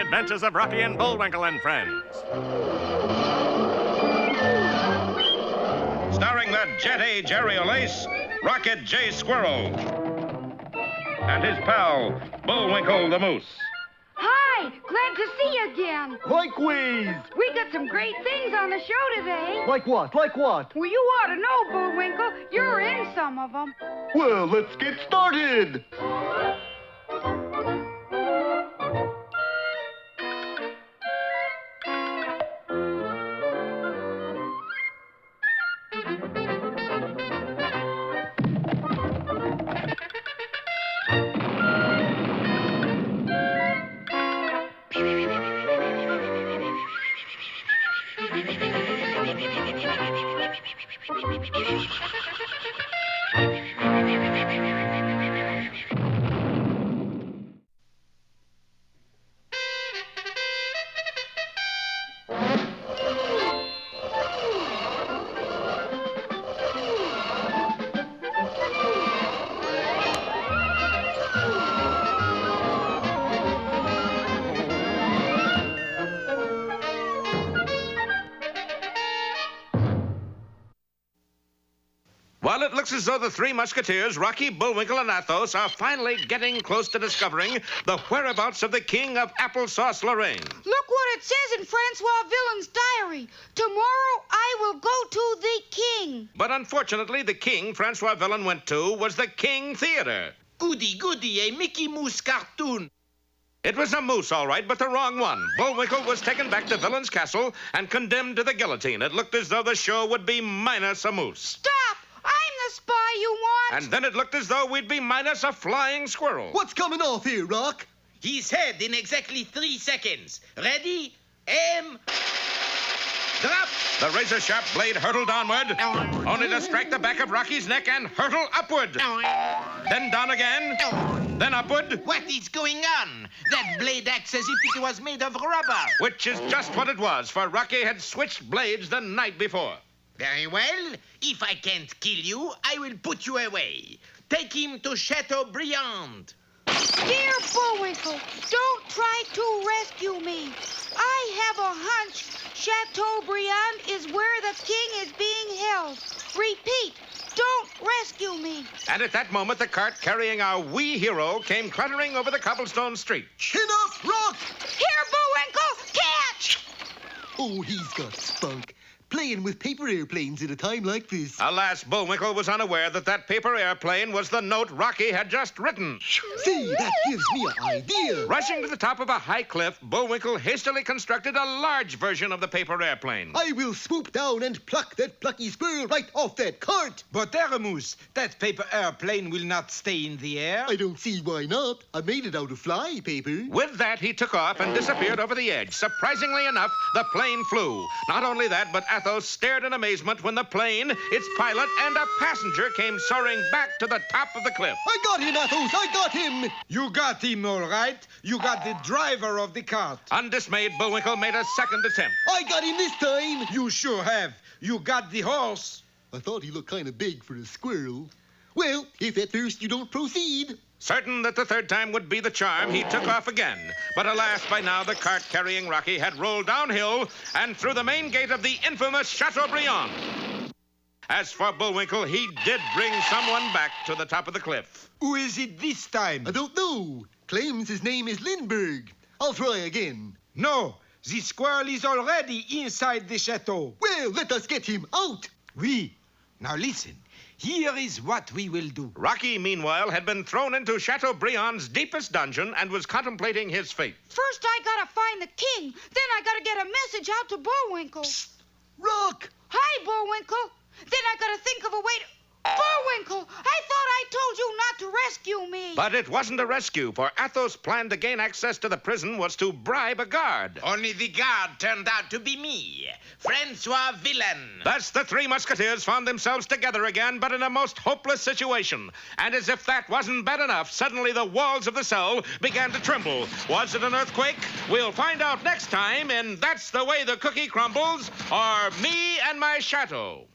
adventures of Rocky and Bullwinkle and Friends. Starring that jet-A Jerry O'Lace, Rocket J. Squirrel, and his pal, Bullwinkle the Moose. Hi, glad to see you again. Likewise. We got some great things on the show today. Like what? Like what? Well, you ought to know, Bullwinkle. You're in some of them. Well, let's get started. While it looks as though the three Musketeers, Rocky, Bullwinkle, and Athos, are finally getting close to discovering the whereabouts of the king of Applesauce Lorraine. Look what it says in Francois Villain's diary. Tomorrow I will go to the king. But unfortunately, the king Francois Villain went to was the King Theater. Goody, goody, a Mickey Mouse cartoon. It was a moose, all right, but the wrong one. Bullwinkle was taken back to Villain's castle and condemned to the guillotine. It looked as though the show would be minus a moose. Stop! I'm the spy you want. And then it looked as though we'd be minus a flying squirrel. What's coming off here, Rock? His head in exactly 3 seconds. Ready? Aim. Drop. The razor-sharp blade hurtled downward, only to strike the back of Rocky's neck and hurtle upward. Then down again, then upward. What is going on? That blade acts as if it was made of rubber. Which is just what it was, for Rocky had switched blades the night before. Very well. If I can't kill you, I will put you away. Take him to Chateau. Dear Bullwinkle, don't try to rescue me. I have a hunch Chateaubriand is where the king is being held. Repeat, don't rescue me. And at that moment, the cart carrying our wee hero came clattering over the cobblestone street. Chin up, Rock! Here, Bullwinkle, catch! Oh, he's got spunk. Playing with paper airplanes at a time like this. Alas, Bullwinkle was unaware that that paper airplane was the note Rocky had just written. See, that gives me an idea. Rushing to the top of a high cliff, Bullwinkle hastily constructed a large version of the paper airplane. I will swoop down and pluck that plucky squirrel right off that cart. But Aramus, that paper airplane will not stay in the air. I don't see why not. I made it out of fly paper. With that, he took off and disappeared over the edge. Surprisingly enough, the plane flew. Not only that, but Athos stared in amazement when the plane, its pilot, and a passenger came soaring back to the top of the cliff. I got him, Athos! I got him! You got him, all right. You got the driver of the cart. Undismayed, Bullwinkle made a second attempt. I got him this time! You sure have. You got the horse. I thought he looked kind of big for a squirrel. Well, if at first you don't proceed. Certain that the third time would be the charm, he took off again. But alas, by now the cart carrying Rocky had rolled downhill and through the main gate of the infamous Chateaubriand. As for Bullwinkle, he did bring someone back to the top of the cliff. Who is it this time? I don't know. Claims his name is Lindbergh. I'll try again. No, the squirrel is already inside the chateau. Well, let us get him out. Oui. Now listen. Here is what we will do. Rocky, meanwhile, had been thrown into Chateaubriand's deepest dungeon and was contemplating his fate. First, I gotta find the king. Then I gotta get a message out to Bullwinkle. Psst. Rock! Hi, Bullwinkle. Then I gotta think of a way to... Bullwinkle, I thought I told you not to rescue me. But it wasn't a rescue, for Athos' plan to gain access to the prison was to bribe a guard. Only the guard turned out to be me, Francois Villain. Thus, the three Musketeers found themselves together again, but in a most hopeless situation. And as if that wasn't bad enough, suddenly the walls of the cell began to tremble. Was it an earthquake? We'll find out next time in That's the Way the Cookie Crumbles, or Me and My Chateau.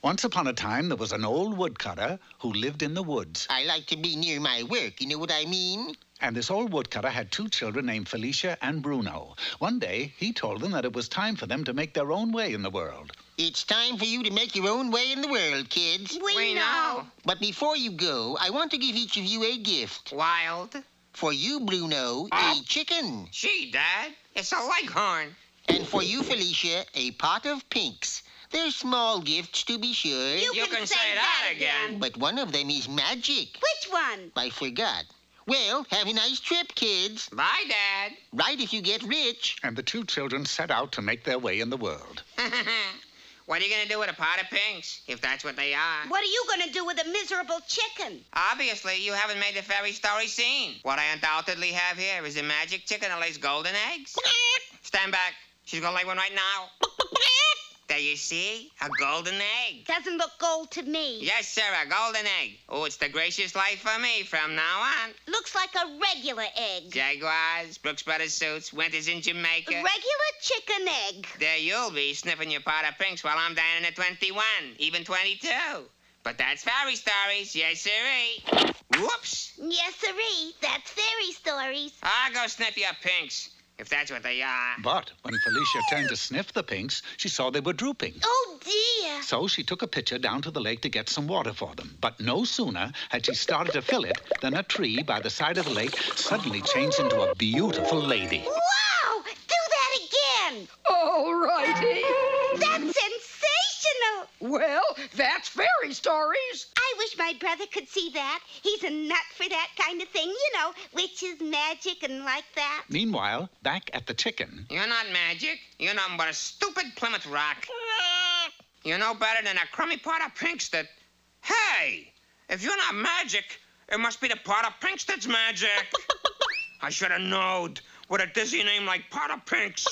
Once upon a time, there was an old woodcutter who lived in the woods. I like to be near my work, you know what I mean? And this old woodcutter had 2 children named Felicia and Bruno. One day, he told them that it was time for them to make their own way in the world. It's time for you to make your own way in the world, kids. We know. But before you go, I want to give each of you a gift. Wild. For you, Bruno, a chicken. Gee, Dad, it's a leghorn. And for you, Felicia, a pot of pinks. They're small gifts, to be sure. You can say that again. But one of them is magic. Which one? I forgot. Well, have a nice trip, kids. Bye, Dad. Right if you get rich. And the 2 children set out to make their way in the world. What are you going to do with a pot of pinks, if that's what they are? What are you going to do with a miserable chicken? Obviously, you haven't made the fairy story scene. What I undoubtedly have here is a magic chicken that lays golden eggs. Stand back. She's going to lay one right now. There you see? A golden egg. Doesn't look gold to me. Yes, sir, a golden egg. Oh, it's the gracious life for me from now on. Looks like a regular egg. Jaguars, Brooks Brothers suits, winters in Jamaica. Regular chicken egg. There you'll be sniffing your pot of pinks while I'm dining at 21, even 22. But that's fairy stories, yes, sirree. Whoops. Yes, sirree. That's fairy stories. I'll go sniff your pinks, if that's what they are. But when Felicia turned to sniff the pinks, she saw they were drooping. Oh, dear. So she took a pitcher down to the lake to get some water for them. But no sooner had she started to fill it than a tree by the side of the lake suddenly changed into a beautiful lady. Wow! Do that again. All righty. That's sensational. Well, that's fairy stories. I wish my brother could see that. He's a nut for that kind of thing, you know, witches, magic, and like that. Meanwhile, back at the chicken, You're not magic. You're nothing but a stupid Plymouth Rock. You're no better than a crummy pot of pinks that... Hey! If you're not magic, it must be the pot of pinks that's magic. I should have known. With a dizzy name like pot of pinks.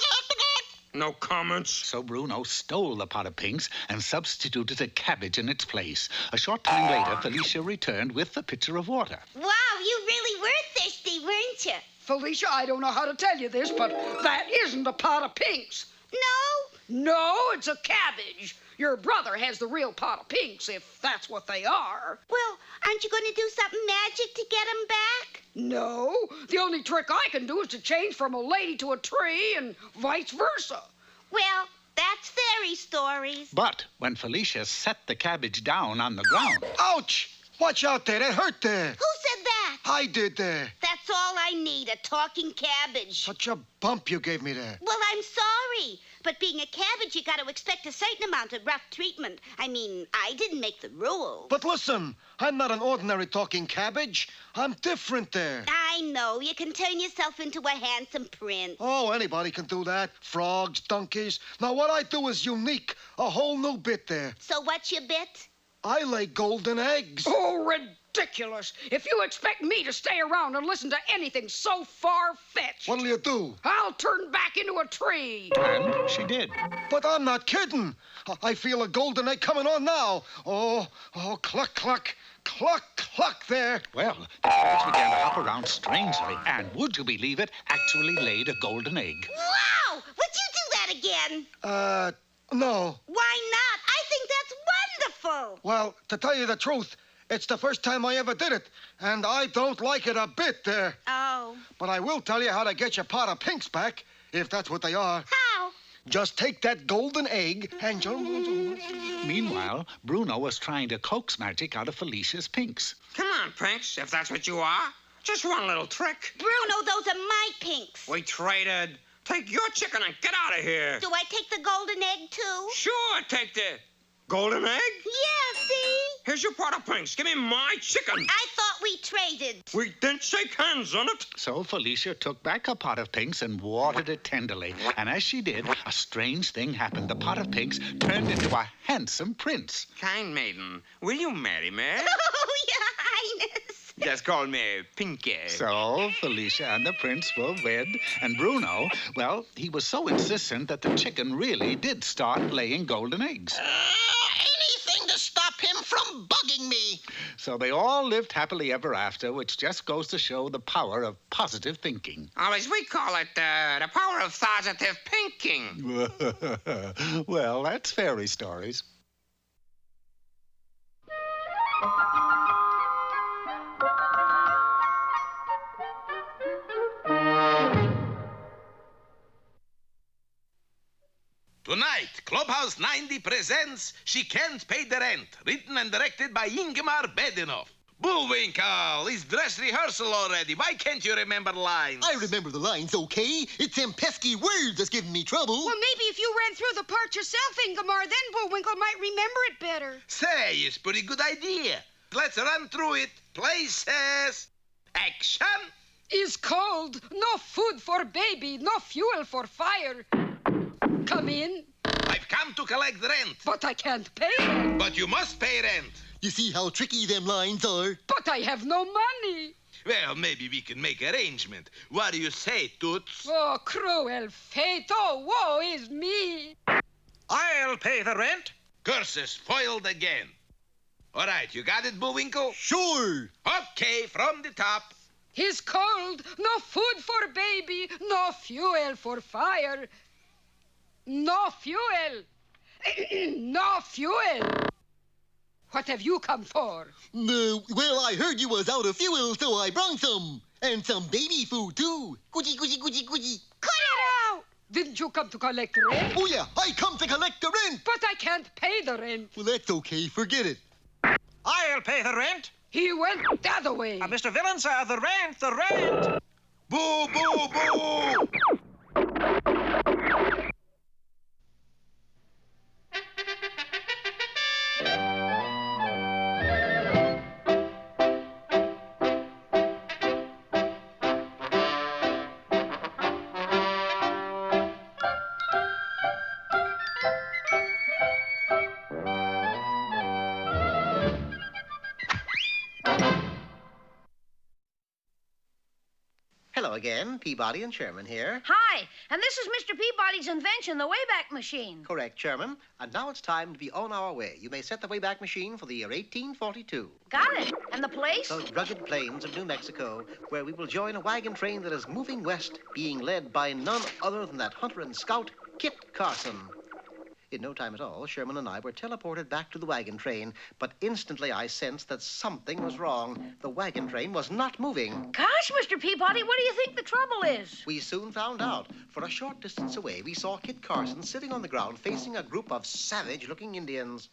No comments. so Bruno stole the pot of pinks and substituted a cabbage in its place. A short time later, Felicia returned with the pitcher of water. Wow, you really were thirsty, weren't you? Felicia, I don't know how to tell you this, but that isn't a pot of pinks. No? No, it's a cabbage. Your brother has the real pot of pinks, if that's what they are. Well, aren't you going to do something magic to get 'em back? No, the only trick I can do is to change from a lady to a tree and vice versa. Well, that's fairy stories. But when Felicia set the cabbage down on the ground, Ouch! Watch out there, that hurt there. Who said that? I did there. That's all I need, a talking cabbage. Such a bump you gave me there. Well, I'm sorry. But being a cabbage, you got to expect a certain amount of rough treatment. I mean, I didn't make the rules. But listen, I'm not an ordinary talking cabbage. I'm different there. I know. You can turn yourself into a handsome prince. Oh, anybody can do that. Frogs, donkeys. Now, what I do is unique. A whole new bit there. So what's your bit? I lay golden eggs. Oh, ridiculous. If you expect me to stay around and listen to anything so far-fetched, What'll you do? I'll turn back into a tree. and she did. But I'm not kidding. I feel a golden egg coming on now. Oh, cluck, cluck. Cluck, cluck there. Well, the cabbage began to hop around strangely, and would you believe it, actually laid a golden egg. Wow! Would you do that again? No. Why not? I think that's wonderful. Well, to tell you the truth, it's the first time I ever did it, and I don't like it a bit there. Oh. But I will tell you how to get your pot of pinks back, if that's what they are. How? Just take that golden egg and... Meanwhile, Bruno was trying to coax magic out of Felicia's pinks. Come on, Pinks, if that's what you are. Just one little trick. Bruno, those are my pinks. We traded. Take your chicken and get out of here. Do I take the golden egg, too? Sure, take the golden egg. Yeah, see? Here's your pot of pinks. Give me my chicken. I thought we traded. We didn't shake hands on it. So Felicia took back a pot of pinks and watered it tenderly. And as she did, a strange thing happened. The pot of pinks turned into a handsome prince. Kind maiden, will you marry me? Oh, Your Highness. Just call me Pinky. So Felicia and the prince were wed, and Bruno, well, he was so insistent that the chicken really did start laying golden eggs. Anything to stop him from bugging me. So they all lived happily ever after, which just goes to show the power of positive thinking. Or as we call it, the power of positive pinking. Well, that's fairy stories. Tonight, Clubhouse 90 presents She Can't Pay the Rent, written and directed by Ingmar Bedinoff. Bullwinkle, is dress rehearsal already. Why can't you remember lines? I remember the lines, okay? It's them pesky words that's giving me trouble. Well, maybe if you ran through the part yourself, Ingemar, then Bullwinkle might remember it better. Say, it's a pretty good idea. Let's run through it. Places. Action. Is cold, no food for baby, no fuel for fire. Come in. I've come to collect rent. But I can't pay it. But you must pay rent. You see how tricky them lines are? But I have no money. Well, maybe we can make arrangement. What do you say, Toots? Oh, cruel fate. Oh, woe is me. I'll pay the rent. Curses foiled again. All right, you got it, Bullwinkle? Sure. Okay, from the top. He's cold, no food for baby, no fuel for fire. No fuel. No fuel. What have you come for? Well, I heard you was out of fuel, so I brung some. And some baby food, too. Googie, googie, googie, googie. Cut it out! Didn't you come to collect rent? Oh, yeah, I come to collect the rent. But I can't pay the rent. Well, that's okay. Forget it. I'll pay the rent. He went the other way. Mr. Villain, sir, the rent, the rent. Boo, boo, boo! Hello again, Peabody and Sherman here. Hi, and this is Mr. Peabody's invention, the Wayback Machine. Correct, Sherman. And now it's time to be on our way. You may set the Wayback Machine for the year 1842. Got it. And the place? Those rugged plains of New Mexico, where we will join a wagon train that is moving west, being led by none other than that hunter and scout, Kit Carson. In no time at all, Sherman and I were teleported back to the wagon train, but instantly I sensed that something was wrong. The wagon train was not moving. Gosh, Mr. Peabody, what do you think the trouble is? We soon found out. For a short distance away, we saw Kit Carson sitting on the ground facing a group of savage-looking Indians.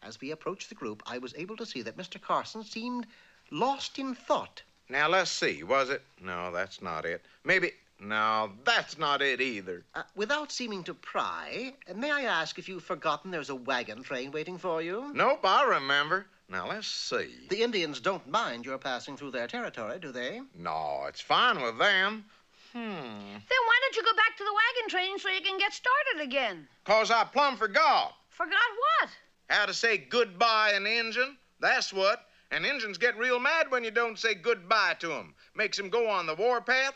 As we approached the group, I was able to see that Mr. Carson seemed lost in thought. Now, let's see. Was it? No, that's not it. Maybe. No, that's not it either. Without seeming to pry, may I ask if you've forgotten there's a wagon train waiting for you? Nope, I remember. Now, let's see. The Indians don't mind your passing through their territory, do they? No, it's fine with them. Then why don't you go back to the wagon train so you can get started again? 'Cause I plumb forgot. Forgot what? How to say goodbye in Injun. That's what. And Injuns get real mad when you don't say goodbye to them. Makes them go on the warpath.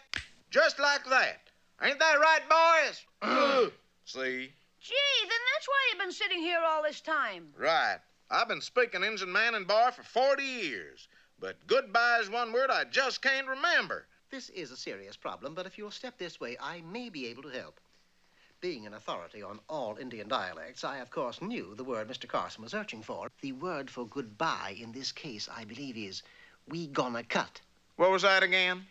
Just like that. Ain't that right, boys? See? Gee, then that's why you've been sitting here all this time. Right. I've been speaking Injun man and bar for 40 years. But goodbye is one word I just can't remember. This is a serious problem, but if you'll step this way, I may be able to help. Being an authority on all Indian dialects, I, of course, knew the word Mr. Carson was searching for. The word for goodbye in this case, I believe, is we gonna cut. What was that again?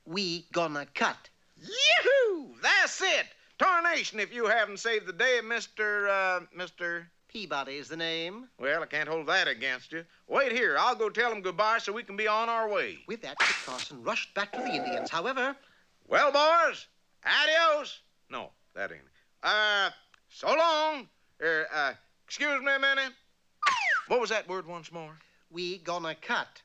We gonna cut. Yoo-hoo! That's it! Tarnation if you haven't saved the day, Mr. Peabody is the name. Well, I can't hold that against you. Wait here. I'll go tell them goodbye so we can be on our way. With that, Kit Carson rushed back to the Indians. However... Well, boys, adios. No, that ain't it. So long. Excuse me a minute. What was that word once more? We gonna cut.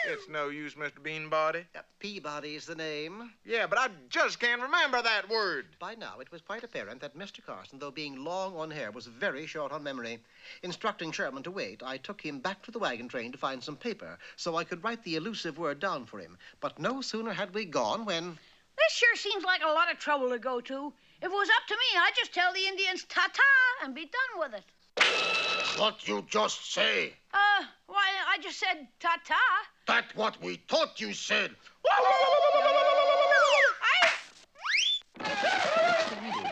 It's no use, Mr. Beanbody. Peabody is the name. Yeah, but I just can't remember that word. By now, it was quite apparent that Mr. Carson, though being long on hair, was very short on memory. Instructing Sherman to wait, I took him back to the wagon train to find some paper so I could write the elusive word down for him. But no sooner had we gone when... This sure seems like a lot of trouble to go to. If it was up to me, I'd just tell the Indians ta-ta and be done with it. What you just say? Why, I just said ta-ta. That's what we thought you said.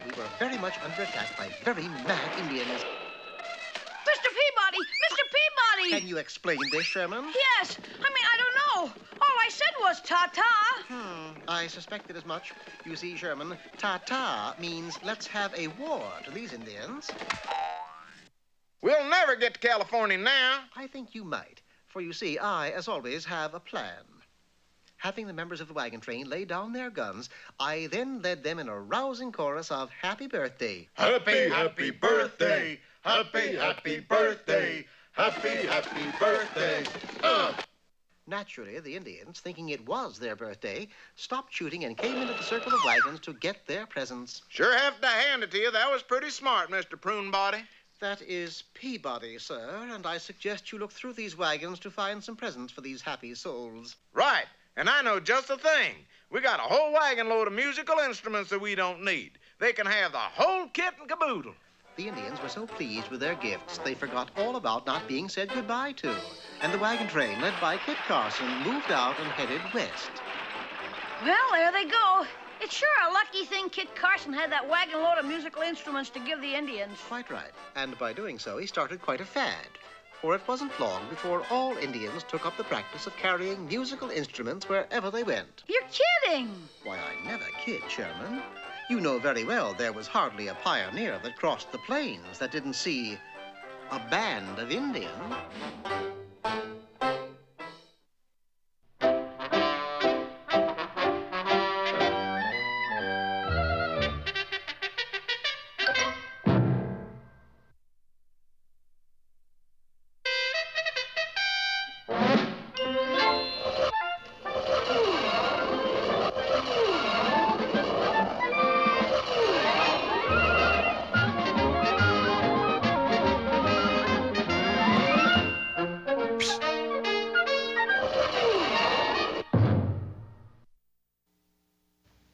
We were very much under attack by very mad Indians. Can you explain this, Sherman? Yes. I don't know. All I said was ta-ta. I suspected as much. You see, Sherman, ta-ta means let's have a war to these Indians. We'll never get to California now. I think you might. For you see, I, as always, have a plan. Having the members of the wagon train lay down their guns, I then led them in a rousing chorus of Happy Birthday. Happy, happy birthday. Happy, happy birthday. Happy, happy birthday. Naturally, the Indians, thinking it was their birthday, stopped shooting and came into the circle of wagons to get their presents. Sure have to hand it to you. That was pretty smart, Mr. Prunebody. That is Peabody, sir, and I suggest you look through these wagons to find some presents for these happy souls. Right, and I know just the thing. We got a whole wagon load of musical instruments that we don't need. They can have the whole kit and caboodle. The Indians were so pleased with their gifts, they forgot all about not being said goodbye to. And the wagon train, led by Kit Carson, moved out and headed west. Well, there they go. It's sure a lucky thing Kit Carson had that wagon load of musical instruments to give the Indians. Quite right. And by doing so, he started quite a fad. For it wasn't long before all Indians took up the practice of carrying musical instruments wherever they went. You're kidding. Why, I never kid, Sherman. You know very well there was hardly a pioneer that crossed the plains that didn't see a band of Indians.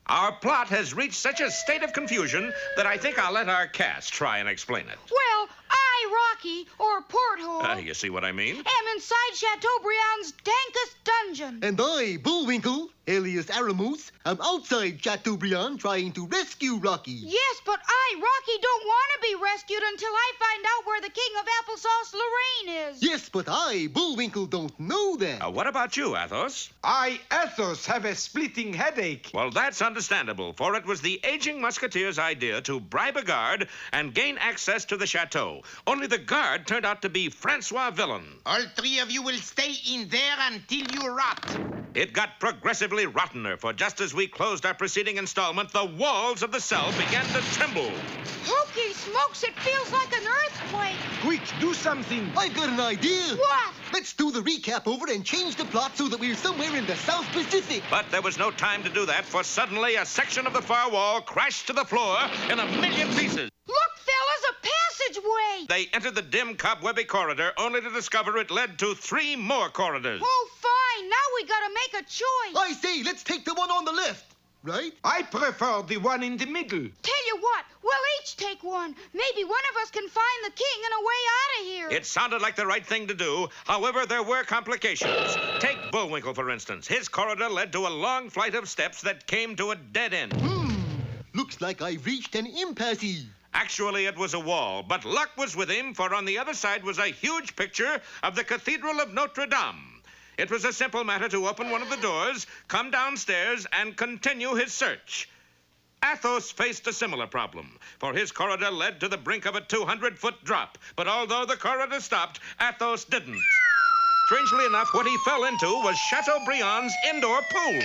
Our plot has reached such a state of confusion that I think I'll let our cast try and explain it. Well, I, Rocky, or Porthole, You see what I mean? am inside Chateaubriand's dankest dungeon. And I, Bullwinkle, alias Aramus, am outside Chateaubriand trying to rescue Rocky. Yes, but I, Rocky, don't want to be rescued until I find out where the king of applesauce Lorraine is. Yes, but I, Bullwinkle, don't know that. What about you, Athos? I, Athos, have a splitting headache. Well, that's understandable, for it was the aging Musketeer's idea to bribe a guard and gain access to the chateau. Only the guard turned out to be Francois Villain. All three of you will stay in there until you rot. It got progressively rottener, for just as we closed our preceding installment, the walls of the cell began to tremble. Hokey smokes, it feels like an earthquake. Quick, do something. I've got an idea. What? Let's do the recap over and change the plot so that we're somewhere in the South Pacific. But there was no time to do that, for suddenly a section of the far wall crashed to the floor in a million pieces. Look, fellas, a passageway. They entered the dim, cobwebby corridor, only to discover it led to 3 more corridors. Oh, fine. Now we gotta make a choice. I say, let's take the one on the left. Right? I prefer the one in the middle. Tell you what, we'll each take one. Maybe one of us can find the king and a way out of here. It sounded like the right thing to do. However, there were complications. Take Bullwinkle, for instance. His corridor led to a long flight of steps that came to a dead end. Looks like I've reached an impasse. Actually, it was a wall, but luck was with him, for on the other side was a huge picture of the Cathedral of Notre Dame. It was a simple matter to open one of the doors, come downstairs, and continue his search. Athos faced a similar problem, for his corridor led to the brink of a 200-foot drop. But although the corridor stopped, Athos didn't. Strangely enough, what he fell into was Chateaubriand's indoor pool.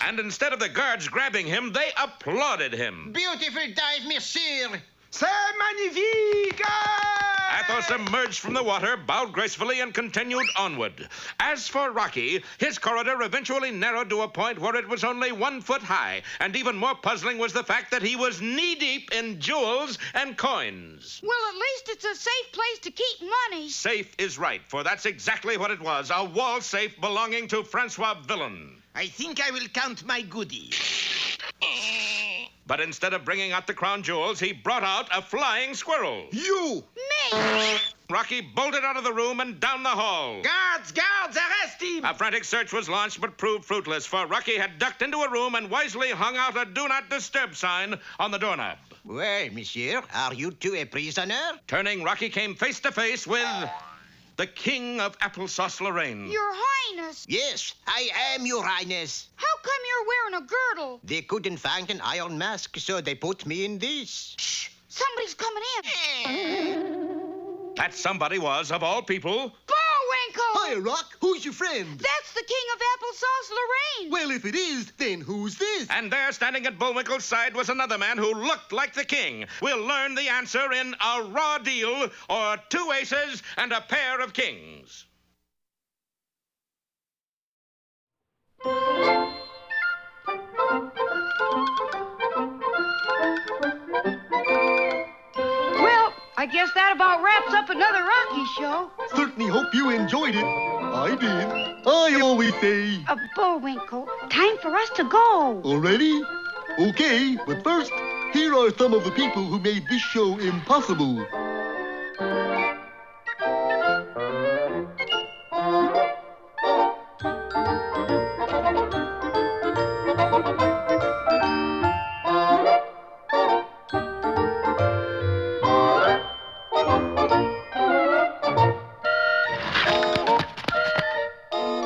And instead of the guards grabbing him, they applauded him. Beautiful dive, monsieur. C'est magnifique! Athos emerged from the water, bowed gracefully, and continued onward. As for Rocky, his corridor eventually narrowed to a point where it was only 1 foot high, and even more puzzling was the fact that he was knee-deep in jewels and coins. Well, at least it's a safe place to keep money. Safe is right, for that's exactly what it was, a wall safe belonging to Francois Villain. I think I will count my goodies. But instead of bringing out the crown jewels, he brought out a flying squirrel. You! Me! Rocky bolted out of the room and down the hall. Guards, arrest him! A frantic search was launched, but proved fruitless, for Rocky had ducked into a room and wisely hung out a Do Not Disturb sign on the doorknob. Well, monsieur, are you two a prisoner? Turning, Rocky came face to face with the King of Applesauce Lorraine. Your Highness. Yes, I am your highness. How come you're wearing a girdle? They couldn't find an iron mask, so they put me in this. Shh! Somebody's coming in. That somebody was, of all people, Bullwinkle! Hi, Rock. Who's your friend? That's the King of Applesauce Lorraine. Well, if it is, then who's this? And there, standing at Bullwinkle's side, was another man who looked like the king. We'll learn the answer in A Raw Deal, or Two Aces and a Pair of Kings. Well, I guess that about wraps up another Rocky show. Certainly hope you enjoyed it. I did. I always say. Bullwinkle, time for us to go. Already? Okay, but first, here are some of the people who made this show impossible.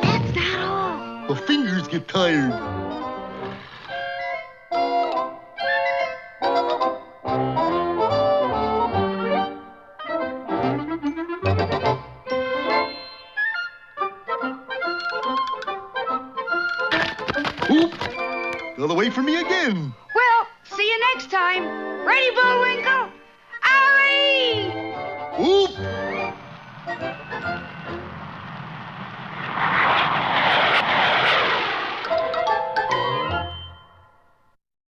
That's not all. My fingers get tired. Oop! Got away from me again. Well, see you next time. Ready, Bullwinkle?